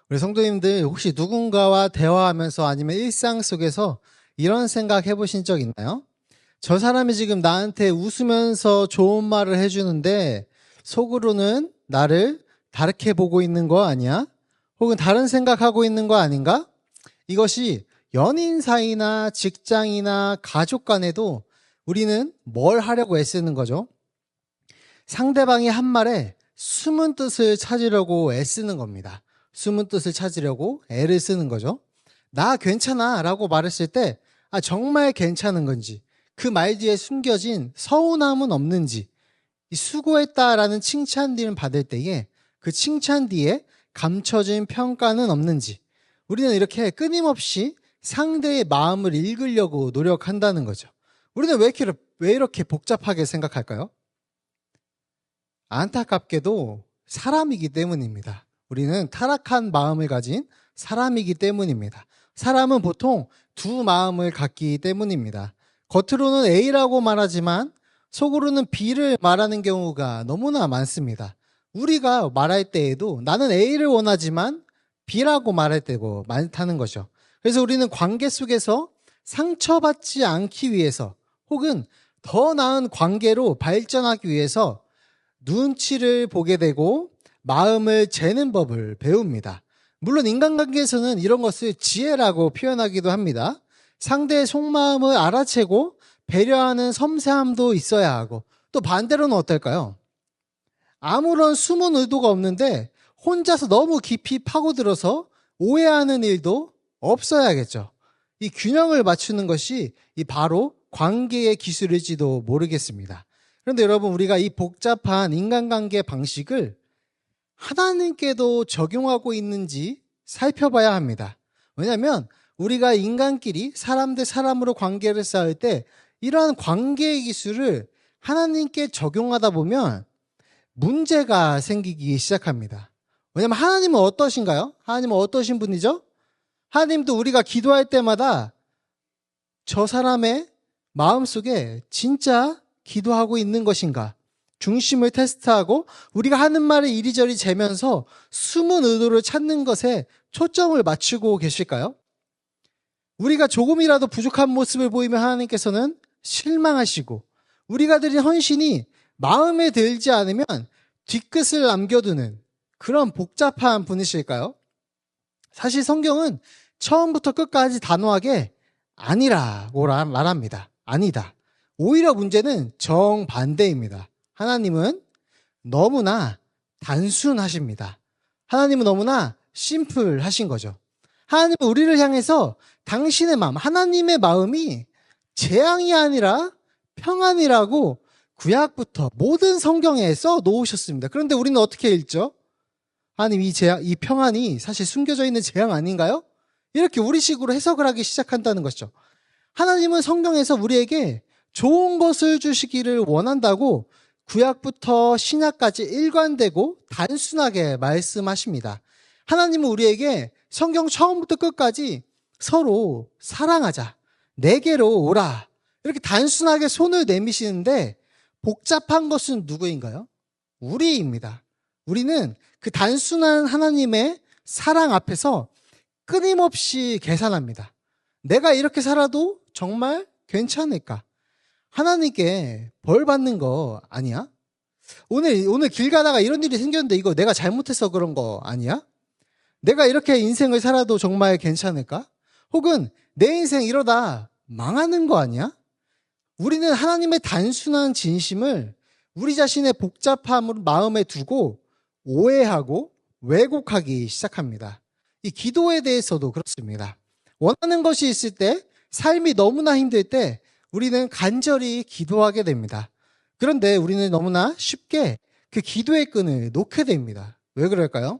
우리 성도님들 혹시 누군가와 대화하면서 아니면 일상 속에서 이런 생각 해보신 적 있나요? 저 사람이 지금 나한테 웃으면서 좋은 말을 해주는데 속으로는 나를 다르게 보고 있는 거 아니야? 혹은 다른 생각하고 있는 거 아닌가? 이것이 연인 사이나 직장이나 가족 간에도 우리는 뭘 하려고 애쓰는 거죠? 상대방이 한 말에 숨은 뜻을 찾으려고 애쓰는 겁니다. 숨은 뜻을 찾으려고 애를 쓰는 거죠. 나 괜찮아 라고 말했을 때 정말 괜찮은 건지, 그 말 뒤에 숨겨진 서운함은 없는지, 이 수고했다라는 칭찬을 받을 때에 그 칭찬 뒤에 감춰진 평가는 없는지, 우리는 이렇게 끊임없이 상대의 마음을 읽으려고 노력한다는 거죠. 우리는 왜 이렇게 복잡하게 생각할까요? 안타깝게도 사람이기 때문입니다. 우리는 타락한 마음을 가진 사람이기 때문입니다. 사람은 보통 두 마음을 갖기 때문입니다. 겉으로는 A라고 말하지만 속으로는 B를 말하는 경우가 너무나 많습니다. 우리가 말할 때에도 나는 A를 원하지만 B라고 말할 때고 많다는 거죠. 그래서 우리는 관계 속에서 상처받지 않기 위해서 혹은 더 나은 관계로 발전하기 위해서 눈치를 보게 되고 마음을 재는 법을 배웁니다. 물론 인간관계에서는 이런 것을 지혜라고 표현하기도 합니다. 상대의 속마음을 알아채고 배려하는 섬세함도 있어야 하고, 또 반대로는 어떨까요? 아무런 숨은 의도가 없는데 혼자서 너무 깊이 파고들어서 오해하는 일도 없어야겠죠. 이 균형을 맞추는 것이 바로 관계의 기술일지도 모르겠습니다. 그런데 여러분, 우리가 이 복잡한 인간관계 방식을 하나님께도 적용하고 있는지 살펴봐야 합니다. 왜냐하면 우리가 인간끼리 사람 대 사람으로 관계를 쌓을 때 이러한 관계의 기술을 하나님께 적용하다 보면 문제가 생기기 시작합니다. 왜냐하면 하나님은 어떠신가요? 하나님은 어떠신 분이죠? 하나님도 우리가 기도할 때마다 저 사람의 마음속에 진짜 기도하고 있는 것인가? 중심을 테스트하고 우리가 하는 말을 이리저리 재면서 숨은 의도를 찾는 것에 초점을 맞추고 계실까요? 우리가 조금이라도 부족한 모습을 보이면 하나님께서는 실망하시고, 우리가 드린 헌신이 마음에 들지 않으면 뒤끝을 남겨두는 그런 복잡한 분이실까요? 사실 성경은 처음부터 끝까지 단호하게 아니라고 말합니다. 아니다. 오히려 문제는 정반대입니다. 하나님은 너무나 단순하십니다. 하나님은 너무나 심플하신 거죠. 하나님은 우리를 향해서 당신의 마음, 하나님의 마음이 재앙이 아니라 평안이라고 구약부터 모든 성경에 써 놓으셨습니다. 그런데 우리는 어떻게 읽죠? 하나님, 이 평안이 사실 숨겨져 있는 재앙 아닌가요? 이렇게 우리식으로 해석을 하기 시작한다는 것이죠. 하나님은 성경에서 우리에게 좋은 것을 주시기를 원한다고 구약부터 신약까지 일관되고 단순하게 말씀하십니다. 하나님은 우리에게 성경 처음부터 끝까지 서로 사랑하자, 내게로 오라, 이렇게 단순하게 손을 내미시는데 복잡한 것은 누구인가요? 우리입니다. 우리는 그 단순한 하나님의 사랑 앞에서 끊임없이 계산합니다. 내가 이렇게 살아도 정말 괜찮을까? 하나님께 벌 받는 거 아니야? 오늘 길 가다가 이런 일이 생겼는데 이거 내가 잘못해서 그런 거 아니야? 내가 이렇게 인생을 살아도 정말 괜찮을까? 혹은 내 인생 이러다 망하는 거 아니야? 우리는 하나님의 단순한 진심을 우리 자신의 복잡함을 마음에 두고 오해하고 왜곡하기 시작합니다. 이 기도에 대해서도 그렇습니다. 원하는 것이 있을 때, 삶이 너무나 힘들 때 우리는 간절히 기도하게 됩니다. 그런데 우리는 너무나 쉽게 그 기도의 끈을 놓게 됩니다. 왜 그럴까요?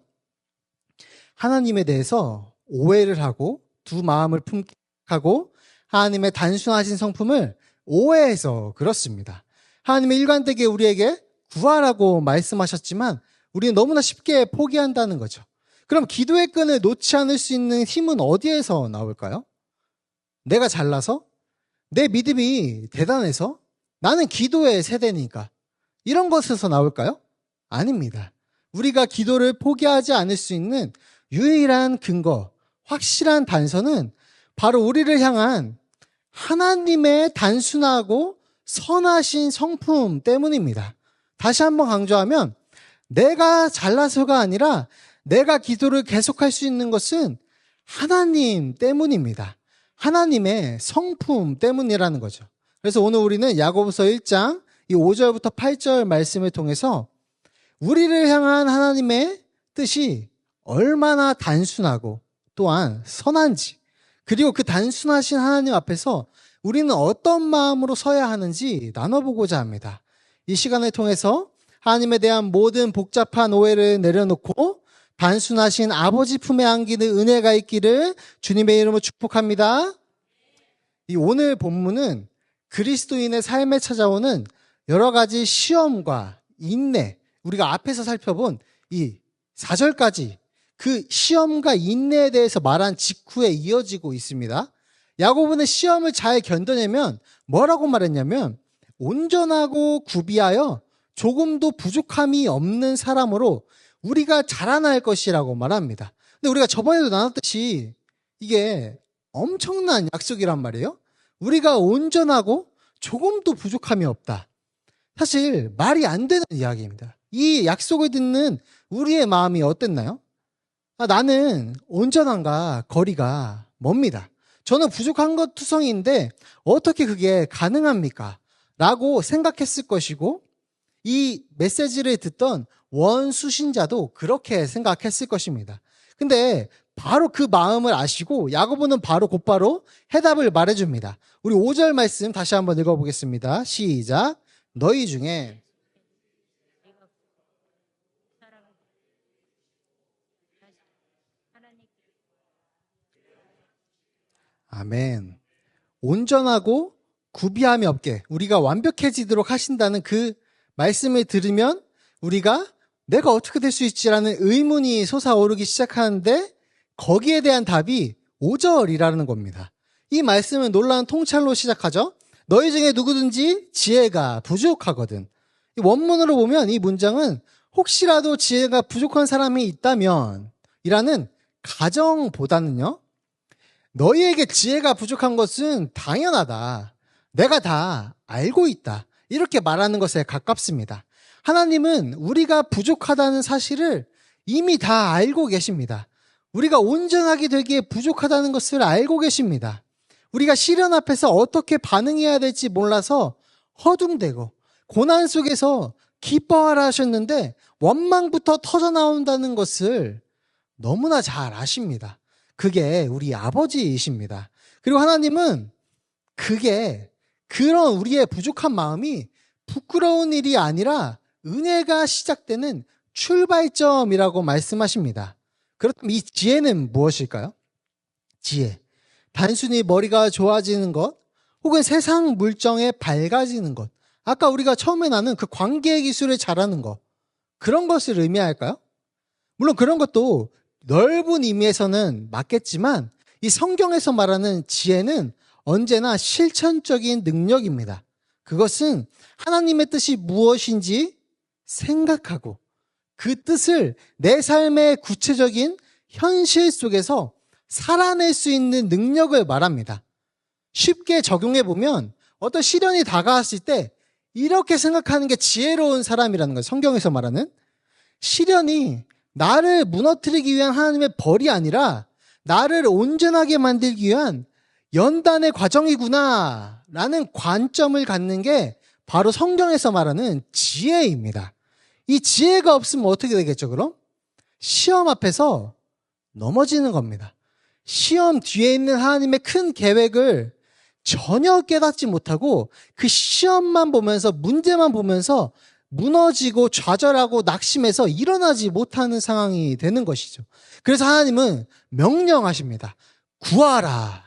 하나님에 대해서 오해를 하고 두 마음을 품고 하나님의 단순하신 성품을 오해해서 그렇습니다. 하나님의 일관되게 우리에게 구하라고 말씀하셨지만 우리는 너무나 쉽게 포기한다는 거죠. 그럼 기도의 끈을 놓지 않을 수 있는 힘은 어디에서 나올까요? 내가 잘나서? 내 믿음이 대단해서? 나는 기도의 세대니까. 이런 것에서 나올까요? 아닙니다. 우리가 기도를 포기하지 않을 수 있는 유일한 근거, 확실한 단서는 바로 우리를 향한 하나님의 단순하고 선하신 성품 때문입니다. 다시 한번 강조하면 내가 잘나서가 아니라 내가 기도를 계속할 수 있는 것은 하나님 때문입니다. 하나님의 성품 때문이라는 거죠. 그래서 오늘 우리는 야고보서 1장 이 5절부터 8절 말씀을 통해서 우리를 향한 하나님의 뜻이 얼마나 단순하고 또한 선한지, 그리고 그 단순하신 하나님 앞에서 우리는 어떤 마음으로 서야 하는지 나눠보고자 합니다. 이 시간을 통해서 하나님에 대한 모든 복잡한 오해를 내려놓고 단순하신 아버지 품에 안기는 은혜가 있기를 주님의 이름으로 축복합니다. 이 오늘 본문은 그리스도인의 삶에 찾아오는 여러 가지 시험과 인내, 우리가 앞에서 살펴본 이 4절까지 그 시험과 인내에 대해서 말한 직후에 이어지고 있습니다. 야고보는 시험을 잘 견뎌내면 뭐라고 말했냐면 온전하고 구비하여 조금도 부족함이 없는 사람으로 우리가 자라날 것이라고 말합니다. 근데 우리가 저번에도 나눴듯이 이게 엄청난 약속이란 말이에요. 우리가 온전하고 조금도 부족함이 없다. 사실 말이 안 되는 이야기입니다. 이 약속을 듣는 우리의 마음이 어땠나요? 나는 온전한가 거리가 멉니다. 저는 부족한 것 투성이인데 어떻게 그게 가능합니까? 라고 생각했을 것이고 이 메시지를 듣던 원수신자도 그렇게 생각했을 것입니다. 근데 바로 그 마음을 아시고 야고보는 바로 곧바로 해답을 말해줍니다. 우리 5절 말씀 다시 한번 읽어보겠습니다. 시작. 너희 중에 아멘. 온전하고 구비함이 없게 우리가 완벽해지도록 하신다는 그 말씀을 들으면 우리가 내가 어떻게 될 수 있지라는 의문이 솟아오르기 시작하는데 거기에 대한 답이 5절이라는 겁니다. 이 말씀은 놀라운 통찰로 시작하죠. 너희 중에 누구든지 지혜가 부족하거든. 이 원문으로 보면 이 문장은 혹시라도 지혜가 부족한 사람이 있다면 이라는 가정보다는요. 너희에게 지혜가 부족한 것은 당연하다. 내가 다 알고 있다. 이렇게 말하는 것에 가깝습니다. 하나님은 우리가 부족하다는 사실을 이미 다 알고 계십니다. 우리가 온전하게 되기에 부족하다는 것을 알고 계십니다. 우리가 시련 앞에서 어떻게 반응해야 될지 몰라서 허둥대고 고난 속에서 기뻐하라 하셨는데 원망부터 터져나온다는 것을 너무나 잘 아십니다. 그게 우리 아버지이십니다. 그리고 하나님은 그게 그런 우리의 부족한 마음이 부끄러운 일이 아니라 은혜가 시작되는 출발점이라고 말씀하십니다. 그렇다면 이 지혜는 무엇일까요? 지혜. 단순히 머리가 좋아지는 것, 혹은 세상 물정에 밝아지는 것. 아까 우리가 처음에 나눈 그 관계 기술을 잘하는 것. 그런 것을 의미할까요? 물론 그런 것도 넓은 의미에서는 맞겠지만 이 성경에서 말하는 지혜는 언제나 실천적인 능력입니다. 그것은 하나님의 뜻이 무엇인지 생각하고 그 뜻을 내 삶의 구체적인 현실 속에서 살아낼 수 있는 능력을 말합니다. 쉽게 적용해보면 어떤 시련이 다가왔을 때 이렇게 생각하는 게 지혜로운 사람이라는 거예요. 성경에서 말하는 시련이 나를 무너뜨리기 위한 하나님의 벌이 아니라 나를 온전하게 만들기 위한 연단의 과정이구나 라는 관점을 갖는 게 바로 성경에서 말하는 지혜입니다. 이 지혜가 없으면 어떻게 되겠죠, 그럼? 시험 앞에서 넘어지는 겁니다. 시험 뒤에 있는 하나님의 큰 계획을 전혀 깨닫지 못하고 그 시험만 보면서 문제만 보면서 무너지고 좌절하고 낙심해서 일어나지 못하는 상황이 되는 것이죠. 그래서 하나님은 명령하십니다. 구하라.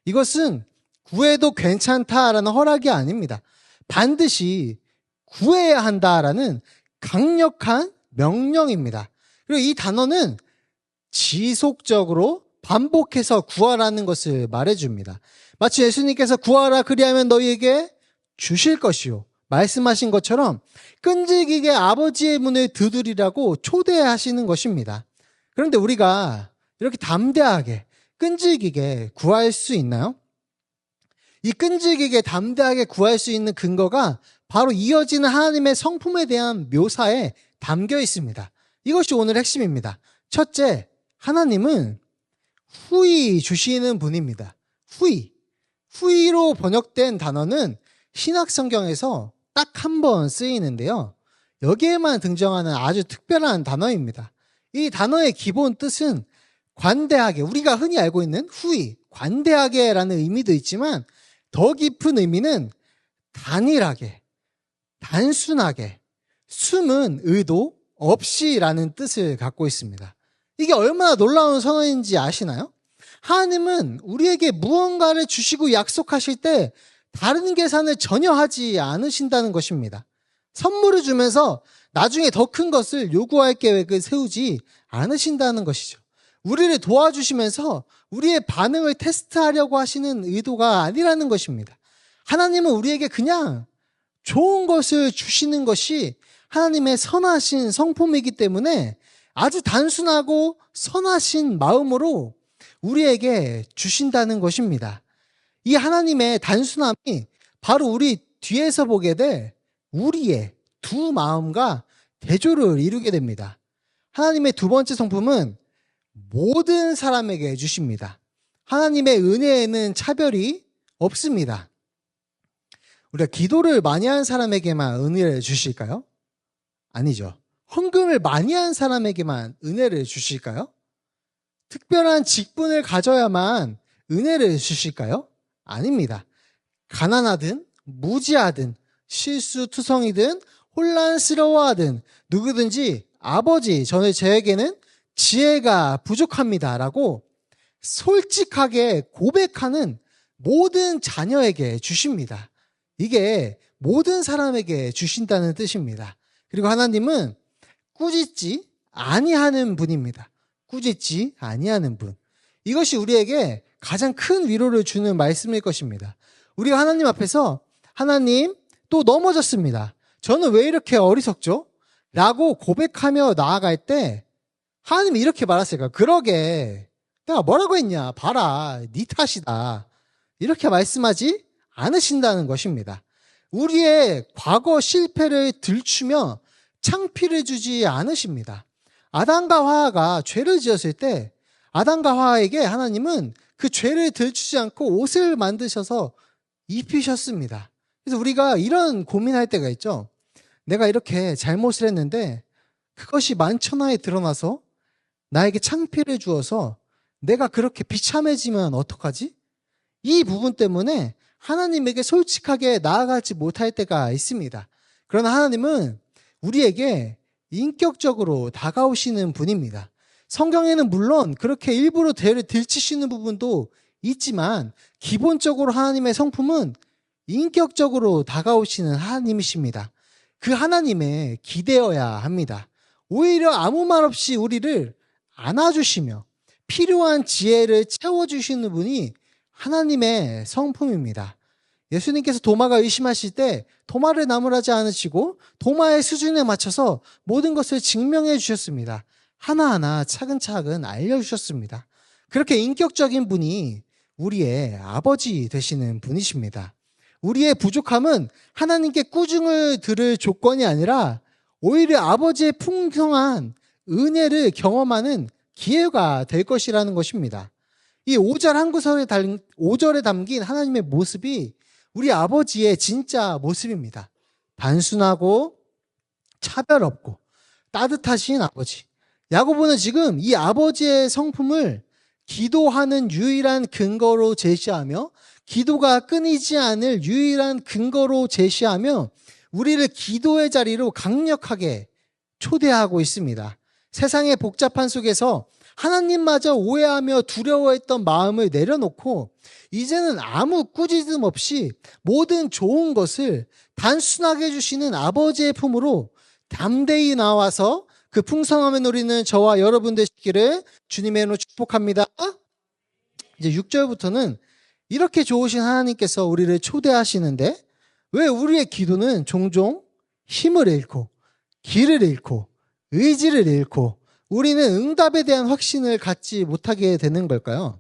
이것은 구해도 괜찮다라는 허락이 아닙니다. 반드시 구해야 한다라는 강력한 명령입니다. 그리고 이 단어는 지속적으로 반복해서 구하라는 것을 말해줍니다. 마치 예수님께서 구하라 그리하면 너희에게 주실 것이요. 말씀하신 것처럼 끈질기게 아버지의 문을 두드리라고 초대하시는 것입니다. 그런데 우리가 이렇게 담대하게, 끈질기게 구할 수 있나요? 이 끈질기게 담대하게 구할 수 있는 근거가 바로 이어지는 하나님의 성품에 대한 묘사에 담겨 있습니다. 이것이 오늘 핵심입니다. 첫째, 하나님은 후히 주시는 분입니다. 후히로 번역된 단어는 신약 성경에서 딱 한 번 쓰이는데요. 여기에만 등장하는 아주 특별한 단어입니다. 이 단어의 기본 뜻은 관대하게, 우리가 흔히 알고 있는 후히, 관대하게라는 의미도 있지만 더 깊은 의미는 단일하게, 단순하게, 숨은 의도 없이라는 뜻을 갖고 있습니다. 이게 얼마나 놀라운 선언인지 아시나요? 하나님은 우리에게 무언가를 주시고 약속하실 때 다른 계산을 전혀 하지 않으신다는 것입니다. 선물을 주면서 나중에 더 큰 것을 요구할 계획을 세우지 않으신다는 것이죠. 우리를 도와주시면서 우리의 반응을 테스트하려고 하시는 의도가 아니라는 것입니다. 하나님은 우리에게 그냥 좋은 것을 주시는 것이 하나님의 선하신 성품이기 때문에 아주 단순하고 선하신 마음으로 우리에게 주신다는 것입니다. 이 하나님의 단순함이 바로 우리 뒤에서 보게 될 우리의 두 마음과 대조를 이루게 됩니다. 하나님의 두 번째 성품은 모든 사람에게 주십니다. 하나님의 은혜에는 차별이 없습니다. 우리가 기도를 많이 한 사람에게만 은혜를 주실까요? 아니죠. 헌금을 많이 한 사람에게만 은혜를 주실까요? 특별한 직분을 가져야만 은혜를 주실까요? 아닙니다. 가난하든 무지하든 실수투성이든 혼란스러워하든 누구든지 아버지, 저에게는 지혜가 부족합니다 라고 솔직하게 고백하는 모든 자녀에게 주십니다. 이게 모든 사람에게 주신다는 뜻입니다. 그리고 하나님은 꾸짖지 아니하는 분입니다. 꾸짖지 아니하는 분. 이것이 우리에게 가장 큰 위로를 주는 말씀일 것입니다. 우리가 하나님 앞에서 하나님 또 넘어졌습니다. 저는 왜 이렇게 어리석죠? 라고 고백하며 나아갈 때 하나님이 이렇게 말하실까? 그러게 내가 뭐라고 했냐? 봐라, 네 탓이다. 이렇게 말씀하지 않으신다는 것입니다. 우리의 과거 실패를 들추며 창피를 주지 않으십니다. 아담과 하와가 죄를 지었을 때 아담과 하와에게 하나님은 그 죄를 들추지 않고 옷을 만드셔서 입히셨습니다. 그래서 우리가 이런 고민할 때가 있죠. 내가 이렇게 잘못을 했는데 그것이 만천하에 드러나서 나에게 창피를 주어서 내가 그렇게 비참해지면 어떡하지? 이 부분 때문에 하나님에게 솔직하게 나아가지 못할 때가 있습니다. 그러나 하나님은 우리에게 인격적으로 다가오시는 분입니다. 성경에는 물론 그렇게 일부러 죄를 들추시는 부분도 있지만 기본적으로 하나님의 성품은 인격적으로 다가오시는 하나님이십니다. 그 하나님에 기대어야 합니다. 오히려 아무 말 없이 우리를 안아주시며 필요한 지혜를 채워주시는 분이 하나님의 성품입니다. 예수님께서 도마가 의심하실 때 도마를 나무라지 않으시고 도마의 수준에 맞춰서 모든 것을 증명해 주셨습니다. 하나하나 차근차근 알려주셨습니다. 그렇게 인격적인 분이 우리의 아버지 되시는 분이십니다. 우리의 부족함은 하나님께 꾸중을 들을 조건이 아니라 오히려 아버지의 풍성한 은혜를 경험하는 기회가 될 것이라는 것입니다. 이 5절 한 구절에 5절에 담긴 하나님의 모습이 우리 아버지의 진짜 모습입니다. 단순하고 차별 없고 따뜻하신 아버지. 야고보는 지금 이 아버지의 성품을 기도하는 유일한 근거로 제시하며 기도가 끊이지 않을 유일한 근거로 제시하며 우리를 기도의 자리로 강력하게 초대하고 있습니다. 세상의 복잡한 속에서 하나님마저 오해하며 두려워했던 마음을 내려놓고 이제는 아무 꾸짖음 없이 모든 좋은 것을 단순하게 주시는 아버지의 품으로 담대히 나와서 그 풍성함을 누리는 저와 여러분 되시기를 주님의 이름으로 축복합니다. 이제 6절부터는 이렇게 좋으신 하나님께서 우리를 초대하시는데 왜 우리의 기도는 종종 힘을 잃고 길을 잃고 의지를 잃고 우리는 응답에 대한 확신을 갖지 못하게 되는 걸까요?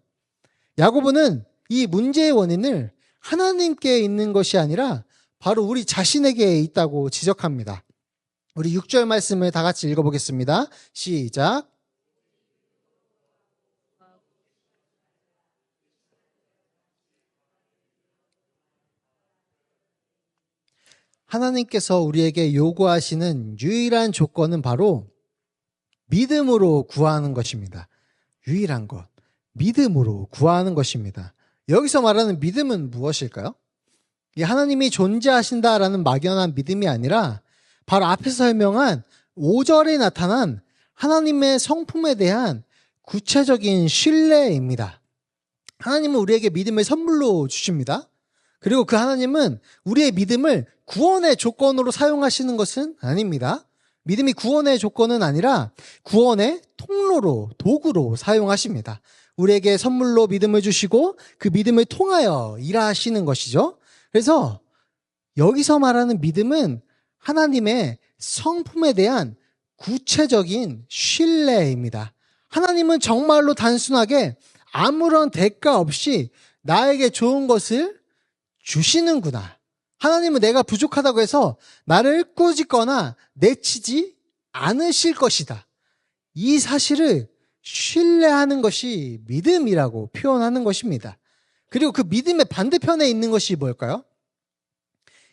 야고보는 이 문제의 원인을 하나님께 있는 것이 아니라 바로 우리 자신에게 있다고 지적합니다. 우리 6절 말씀을 다 같이 읽어보겠습니다. 시작. 하나님께서 우리에게 요구하시는 유일한 조건은 바로 믿음으로 구하는 것입니다. 유일한 것. 믿음으로 구하는 것입니다. 여기서 말하는 믿음은 무엇일까요? 이 하나님이 존재하신다라는 막연한 믿음이 아니라 바로 앞에서 설명한 5절에 나타난 하나님의 성품에 대한 구체적인 신뢰입니다. 하나님은 우리에게 믿음을 선물로 주십니다. 그리고 그 하나님은 우리의 믿음을 구원의 조건으로 사용하시는 것은 아닙니다. 믿음이 구원의 조건은 아니라 구원의 통로로, 도구로 사용하십니다. 우리에게 선물로 믿음을 주시고 그 믿음을 통하여 일하시는 것이죠. 그래서 여기서 말하는 믿음은 하나님의 성품에 대한 구체적인 신뢰입니다. 하나님은 정말로 단순하게 아무런 대가 없이 나에게 좋은 것을 주시는구나. 하나님은 내가 부족하다고 해서 나를 꾸짖거나 내치지 않으실 것이다. 이 사실을 신뢰하는 것이 믿음이라고 표현하는 것입니다. 그리고 그 믿음의 반대편에 있는 것이 뭘까요?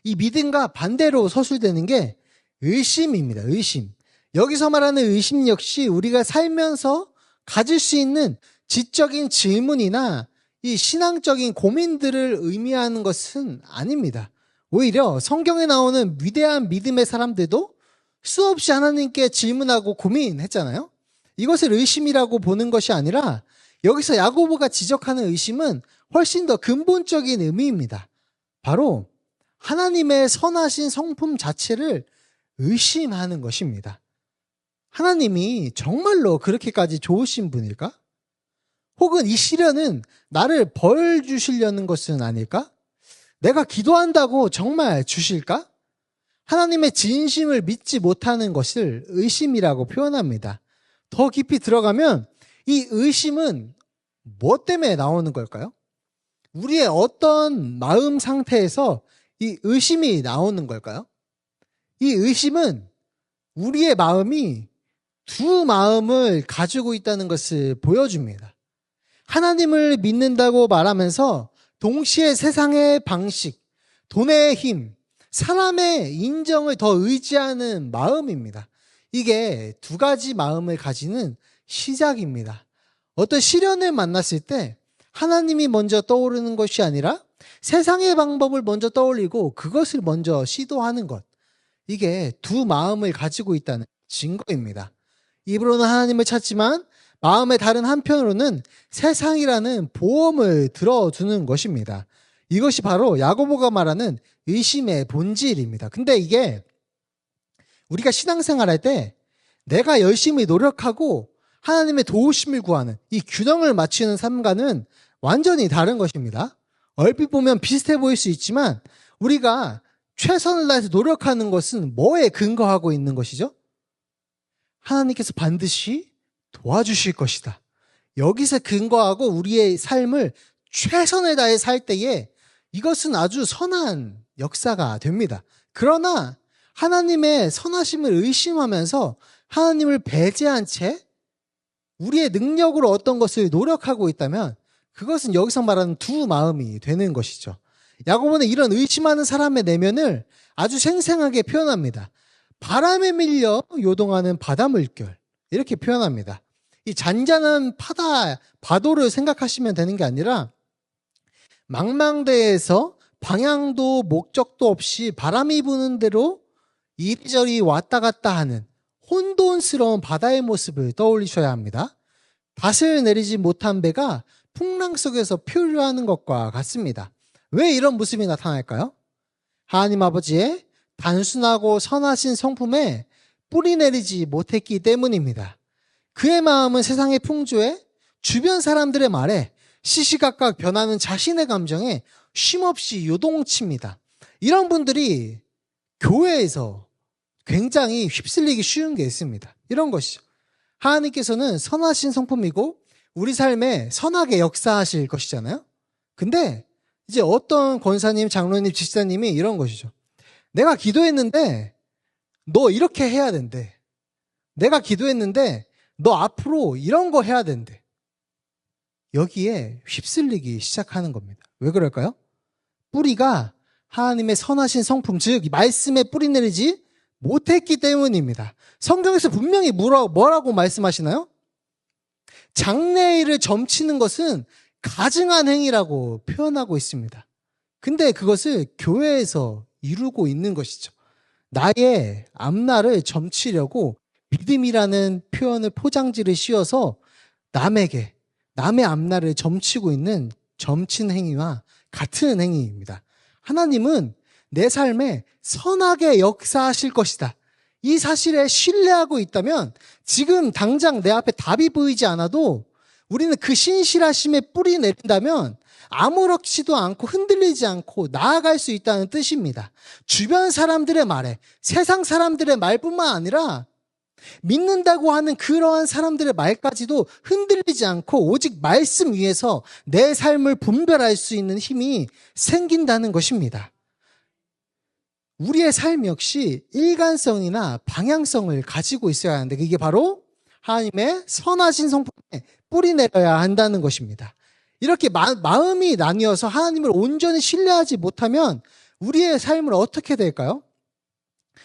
이 믿음과 반대로 서술되는 게 의심입니다. 의심. 여기서 말하는 의심 역시 우리가 살면서 가질 수 있는 지적인 질문이나 이 신앙적인 고민들을 의미하는 것은 아닙니다. 오히려 성경에 나오는 위대한 믿음의 사람들도 수없이 하나님께 질문하고 고민했잖아요. 이것을 의심이라고 보는 것이 아니라 여기서 야고보가 지적하는 의심은 훨씬 더 근본적인 의미입니다. 바로 하나님의 선하신 성품 자체를 의심하는 것입니다. 하나님이 정말로 그렇게까지 좋으신 분일까? 혹은 이 시련은 나를 벌 주시려는 것은 아닐까? 내가 기도한다고 정말 주실까? 하나님의 진심을 믿지 못하는 것을 의심이라고 표현합니다. 더 깊이 들어가면 이 의심은 무엇 때문에 나오는 걸까요? 우리의 어떤 마음 상태에서 이 의심이 나오는 걸까요? 이 의심은 우리의 마음이 두 마음을 가지고 있다는 것을 보여줍니다. 하나님을 믿는다고 말하면서 동시에 세상의 방식, 돈의 힘, 사람의 인정을 더 의지하는 마음입니다. 이게 두 가지 마음을 가지는 시작입니다. 어떤 시련을 만났을 때 하나님이 먼저 떠오르는 것이 아니라 세상의 방법을 먼저 떠올리고 그것을 먼저 시도하는 것. 이게 두 마음을 가지고 있다는 증거입니다. 입으로는 하나님을 찾지만 마음의 다른 한편으로는 세상이라는 보험을 들어두는 것입니다. 이것이 바로 야고보가 말하는 의심의 본질입니다. 근데 이게 우리가 신앙생활할 때 내가 열심히 노력하고 하나님의 도우심을 구하는 이 균형을 맞추는 삶과는 완전히 다른 것입니다. 얼핏 보면 비슷해 보일 수 있지만 우리가 최선을 다해서 노력하는 것은 뭐에 근거하고 있는 것이죠? 하나님께서 반드시 도와주실 것이다. 여기서 근거하고 우리의 삶을 최선을 다해 살 때에 이것은 아주 선한 역사가 됩니다. 그러나 하나님의 선하심을 의심하면서 하나님을 배제한 채 우리의 능력으로 어떤 것을 노력하고 있다면 그것은 여기서 말하는 두 마음이 되는 것이죠. 야고보는 이런 의심하는 사람의 내면을 아주 생생하게 표현합니다. 바람에 밀려 요동하는 바다 물결 이렇게 표현합니다. 이 잔잔한 파도를 생각하시면 되는 게 아니라 망망대해에서 방향도 목적도 없이 바람이 부는 대로 이리저리 왔다 갔다 하는 혼돈스러운 바다의 모습을 떠올리셔야 합니다. 닷을 내리지 못한 배가 풍랑 속에서 표류하는 것과 같습니다. 왜 이런 모습이 나타날까요? 하나님 아버지의 단순하고 선하신 성품에 뿌리 내리지 못했기 때문입니다. 그의 마음은 세상의 풍조에 주변 사람들의 말에 시시각각 변하는 자신의 감정에 쉼없이 요동칩니다. 이런 분들이 교회에서 굉장히 휩쓸리기 쉬운 게 있습니다. 이런 것이죠. 하나님께서는 선하신 성품이고 우리 삶에 선하게 역사하실 것이잖아요. 근데 이제 어떤 권사님, 장로님, 집사님이 이런 것이죠. 내가 기도했는데 너 이렇게 해야 된대. 내가 기도했는데 너 앞으로 이런 거 해야 된대. 여기에 휩쓸리기 시작하는 겁니다. 왜 그럴까요? 뿌리가 하나님의 선하신 성품, 즉 말씀에 뿌리 내리지 못했기 때문입니다. 성경에서 분명히 뭐라고 말씀하시나요? 장래일을 점치는 것은 가증한 행위라고 표현하고 있습니다. 근데 그것을 교회에서 이루고 있는 것이죠. 나의 앞날을 점치려고 믿음이라는 표현을 포장지를 씌워서 남에게 남의 앞날을 점치고 있는 점친 행위와 같은 행위입니다. 하나님은 내 삶에 선하게 역사하실 것이다. 이 사실에 신뢰하고 있다면 지금 당장 내 앞에 답이 보이지 않아도 우리는 그 신실하심에 뿌리 내린다면 아무렇지도 않고 흔들리지 않고 나아갈 수 있다는 뜻입니다. 주변 사람들의 말에, 세상 사람들의 말뿐만 아니라 믿는다고 하는 그러한 사람들의 말까지도 흔들리지 않고 오직 말씀 위에서 내 삶을 분별할 수 있는 힘이 생긴다는 것입니다. 우리의 삶 역시 일관성이나 방향성을 가지고 있어야 하는데 이게 바로 하나님의 선하신 성품에 뿌리 내려야 한다는 것입니다. 이렇게 마음이 나뉘어서 하나님을 온전히 신뢰하지 못하면 우리의 삶은 어떻게 될까요?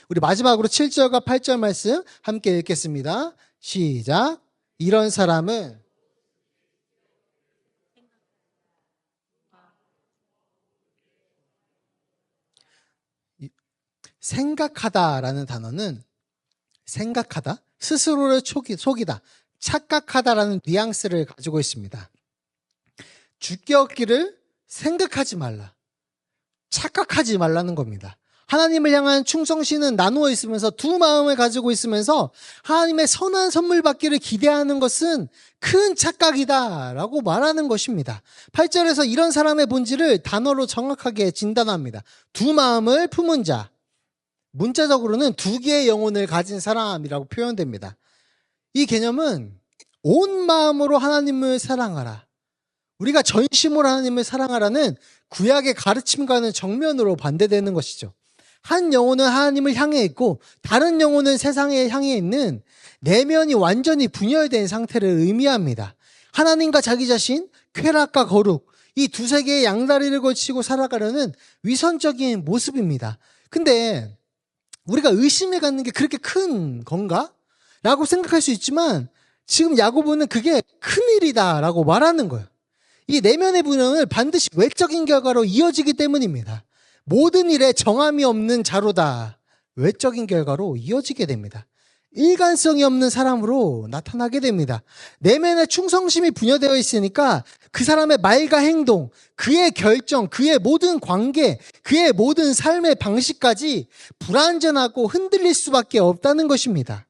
우리 마지막으로 7절과 8절 말씀 함께 읽겠습니다. 시작. 이런 사람은 생각하다라는 단어는 생각하다, 스스로를 속이다, 착각하다라는 뉘앙스를 가지고 있습니다. 죽게 얻기를 생각하지 말라, 착각하지 말라는 겁니다. 하나님을 향한 충성심은 나누어 있으면서 두 마음을 가지고 있으면서 하나님의 선한 선물 받기를 기대하는 것은 큰 착각이다라고 말하는 것입니다. 8절에서 이런 사람의 본질을 단어로 정확하게 진단합니다. 두 마음을 품은 자. 문자적으로는 두 개의 영혼을 가진 사람이라고 표현됩니다. 이 개념은 온 마음으로 하나님을 사랑하라. 우리가 전심으로 하나님을 사랑하라는 구약의 가르침과는 정면으로 반대되는 것이죠. 한 영혼은 하나님을 향해 있고 다른 영혼은 세상에 향해 있는 내면이 완전히 분열된 상태를 의미합니다. 하나님과 자기 자신, 쾌락과 거룩, 이 두세 개의 양다리를 걸치고 살아가려는 위선적인 모습입니다. 근데 우리가 의심을 갖는 게 그렇게 큰 건가? 라고 생각할 수 있지만 지금 야고보는 그게 큰일이다라고 말하는 거예요. 이 내면의 분열은 반드시 외적인 결과로 이어지기 때문입니다. 모든 일에 정함이 없는 자로다. 외적인 결과로 이어지게 됩니다. 일관성이 없는 사람으로 나타나게 됩니다. 내면에 충성심이 분열되어 있으니까 그 사람의 말과 행동, 그의 결정, 그의 모든 관계, 그의 모든 삶의 방식까지 불완전하고 흔들릴 수밖에 없다는 것입니다.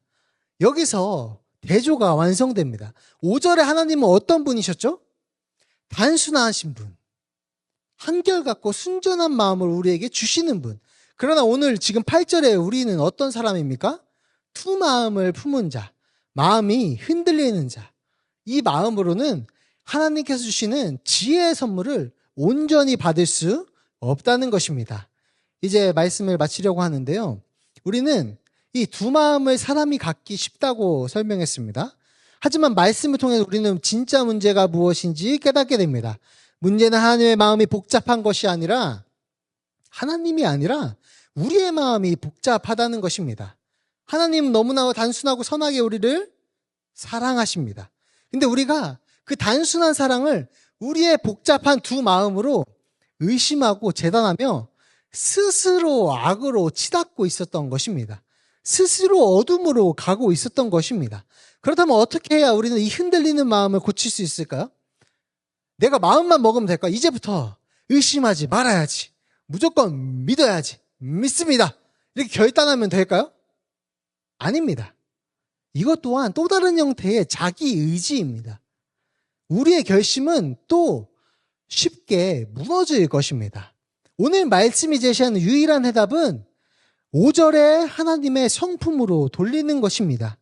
여기서 대조가 완성됩니다. 5절에 하나님은 어떤 분이셨죠? 단순하신 분. 한결같고 순전한 마음을 우리에게 주시는 분. 그러나 오늘 지금 8절에 우리는 어떤 사람입니까? 두 마음을 품은 자, 마음이 흔들리는 자. 이 마음으로는 하나님께서 주시는 지혜의 선물을 온전히 받을 수 없다는 것입니다. 이제 말씀을 마치려고 하는데요. 우리는 이 두 마음을 사람이 갖기 쉽다고 설명했습니다. 하지만 말씀을 통해서 우리는 진짜 문제가 무엇인지 깨닫게 됩니다. 문제는 하나님의 마음이 복잡한 것이 아니라 하나님이 아니라 우리의 마음이 복잡하다는 것입니다. 하나님은 너무나 단순하고 선하게 우리를 사랑하십니다. 근데 우리가 그 단순한 사랑을 우리의 복잡한 두 마음으로 의심하고 재단하며 스스로 악으로 치닫고 있었던 것입니다. 스스로 어둠으로 가고 있었던 것입니다. 그렇다면 어떻게 해야 우리는 이 흔들리는 마음을 고칠 수 있을까요? 내가 마음만 먹으면 될까? 이제부터 의심하지 말아야지. 무조건 믿어야지. 믿습니다. 이렇게 결단하면 될까요? 아닙니다. 이것 또한 또 다른 형태의 자기 의지입니다. 우리의 결심은 또 쉽게 무너질 것입니다. 오늘 말씀이 제시하는 유일한 해답은 5절에 하나님의 성품으로 돌리는 것입니다.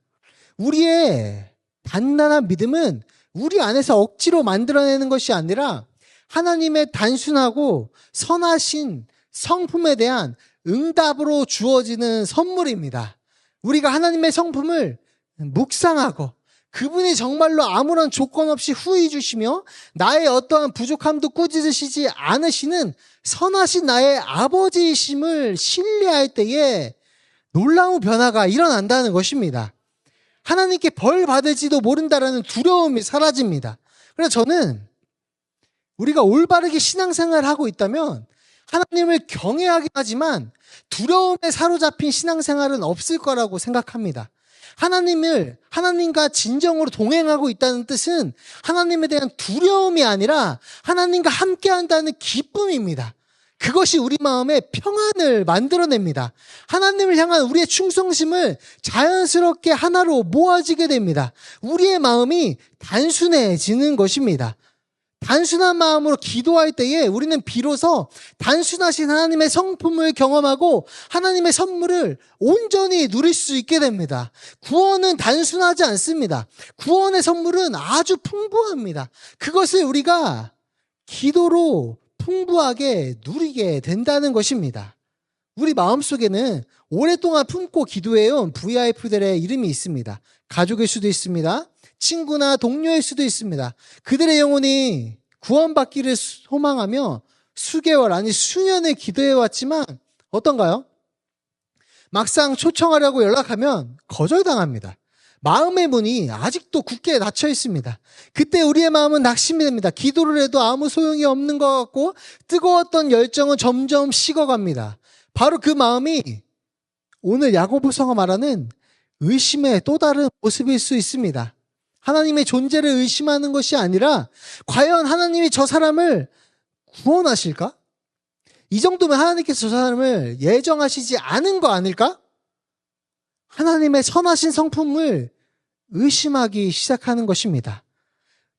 우리의 단단한 믿음은 우리 안에서 억지로 만들어내는 것이 아니라 하나님의 단순하고 선하신 성품에 대한 응답으로 주어지는 선물입니다. 우리가 하나님의 성품을 묵상하고 그분이 정말로 아무런 조건 없이 후히 주시며 나의 어떠한 부족함도 꾸짖으시지 않으시는 선하신 나의 아버지이심을 신뢰할 때에 놀라운 변화가 일어난다는 것입니다. 하나님께 벌 받을지도 모른다라는 두려움이 사라집니다. 그래서 저는 우리가 올바르게 신앙생활을 하고 있다면 하나님을 경외하긴 하지만 두려움에 사로잡힌 신앙생활은 없을 거라고 생각합니다. 하나님과 진정으로 동행하고 있다는 뜻은 하나님에 대한 두려움이 아니라 하나님과 함께 한다는 기쁨입니다. 그것이 우리 마음에 평안을 만들어냅니다. 하나님을 향한 우리의 충성심을 자연스럽게 하나로 모아지게 됩니다. 우리의 마음이 단순해지는 것입니다. 단순한 마음으로 기도할 때에 우리는 비로소 단순하신 하나님의 성품을 경험하고 하나님의 선물을 온전히 누릴 수 있게 됩니다. 구원은 단순하지 않습니다. 구원의 선물은 아주 풍부합니다. 그것을 우리가 기도로 풍부하게 누리게 된다는 것입니다. 우리 마음속에는 오랫동안 품고 기도해온 VIP들의 이름이 있습니다. 가족일 수도 있습니다. 친구나 동료일 수도 있습니다. 그들의 영혼이 구원받기를 소망하며 수개월 아니 수년을 기도해왔지만 어떤가요? 막상 초청하려고 연락하면 거절당합니다. 마음의 문이 아직도 굳게 닫혀 있습니다. 그때 우리의 마음은 낙심이 됩니다. 기도를 해도 아무 소용이 없는 것 같고 뜨거웠던 열정은 점점 식어갑니다. 바로 그 마음이 오늘 야고보서가 말하는 의심의 또 다른 모습일 수 있습니다. 하나님의 존재를 의심하는 것이 아니라 과연 하나님이 저 사람을 구원하실까? 이 정도면 하나님께서 저 사람을 예정하시지 않은 거 아닐까? 하나님의 선하신 성품을 의심하기 시작하는 것입니다.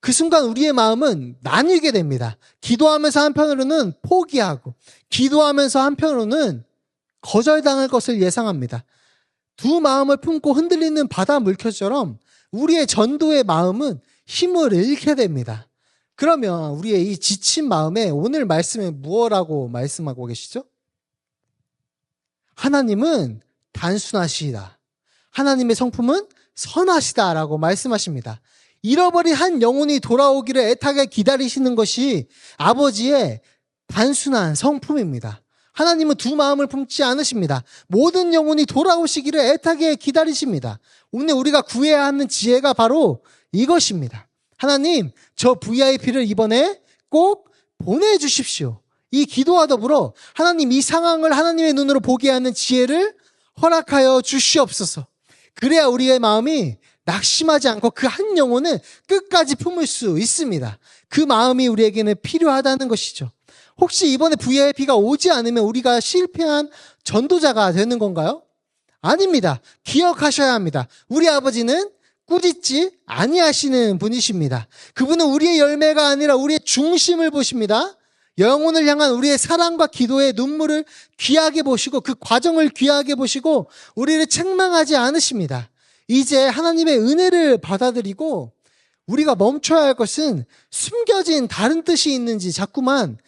그 순간 우리의 마음은 나뉘게 됩니다. 기도하면서 한편으로는 포기하고 기도하면서 한편으로는 거절당할 것을 예상합니다. 두 마음을 품고 흔들리는 바다 물결처럼 우리의 전도의 마음은 힘을 잃게 됩니다. 그러면 우리의 이 지친 마음에 오늘 말씀에 무엇라고 말씀하고 계시죠? 하나님은 단순하시다. 하나님의 성품은 선하시다라고 말씀하십니다. 잃어버린 한 영혼이 돌아오기를 애타게 기다리시는 것이 아버지의 단순한 성품입니다. 하나님은 두 마음을 품지 않으십니다. 모든 영혼이 돌아오시기를 애타게 기다리십니다. 오늘 우리가 구해야 하는 지혜가 바로 이것입니다. 하나님, 저 VIP를 이번에 꼭 보내주십시오. 이 기도와 더불어 하나님 이 상황을 하나님의 눈으로 보게 하는 지혜를 허락하여 주시옵소서. 그래야 우리의 마음이 낙심하지 않고 그 한 영혼을 끝까지 품을 수 있습니다. 그 마음이 우리에게는 필요하다는 것이죠. 혹시 이번에 VIP가 오지 않으면 우리가 실패한 전도자가 되는 건가요? 아닙니다. 기억하셔야 합니다. 우리 아버지는 꾸짖지 아니하시는 분이십니다. 그분은 우리의 열매가 아니라 우리의 중심을 보십니다. 영혼을 향한 우리의 사랑과 기도의 눈물을 귀하게 보시고 그 과정을 귀하게 보시고 우리를 책망하지 않으십니다. 이제 하나님의 은혜를 받아들이고 우리가 멈춰야 할 것은 숨겨진 다른 뜻이 있는지 자꾸만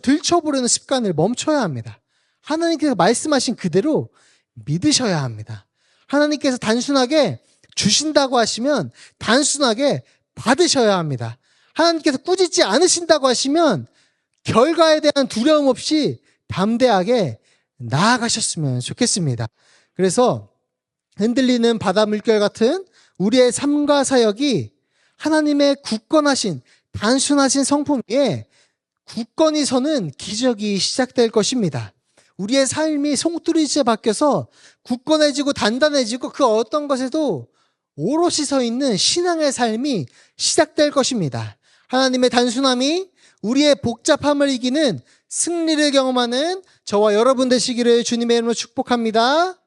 들춰보려는 습관을 멈춰야 합니다. 하나님께서 말씀하신 그대로 믿으셔야 합니다. 하나님께서 단순하게 주신다고 하시면 단순하게 받으셔야 합니다. 하나님께서 꾸짖지 않으신다고 하시면 결과에 대한 두려움 없이 담대하게 나아가셨으면 좋겠습니다. 그래서 흔들리는 바다 물결 같은 우리의 삶과 사역이 하나님의 굳건하신 단순하신 성품 위에 굳건히 서는 기적이 시작될 것입니다. 우리의 삶이 송두리째 바뀌어서 굳건해지고 단단해지고 그 어떤 것에도 오롯이 서 있는 신앙의 삶이 시작될 것입니다. 하나님의 단순함이 우리의 복잡함을 이기는 승리를 경험하는 저와 여러분 되시기를 주님의 이름으로 축복합니다.